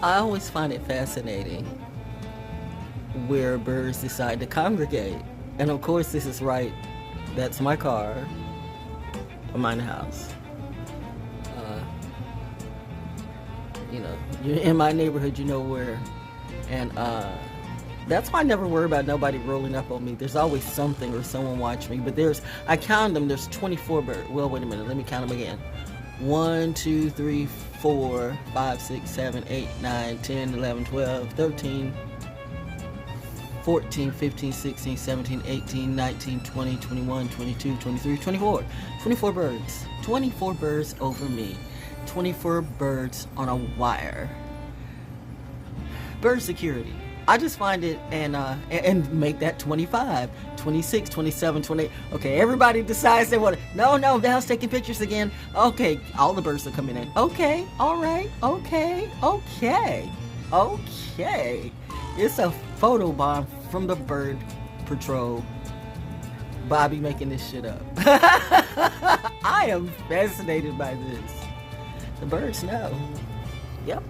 I always find it fascinating where birds decide to congregate. And of course, this is right. That's my car. Behind the house. You know, you're in my neighborhood, you know where. And that's why I never worry about nobody rolling up on me. There's always something or someone watching me. But I counted them, there's 24 birds. Well, wait a minute, let me count them again. 1, 2, 3, 4, 5, 6, 7, 8, 9, 10, 11, 12, 13, 14, 15, 16, 17, 18, 19, 20, 21, 22, 23, 24. 24 birds. 24 birds over me. 24 birds on a wire. Bird security. I just find it and make that 25, 26, 27, 28. Okay, everybody decides they want to. No, Val's taking pictures again. Okay, all the birds are coming in. Okay, all right. Okay. It's a photo bomb from the Bird Patrol. Bobby making this shit up. I am fascinated by this. The birds know. Yep.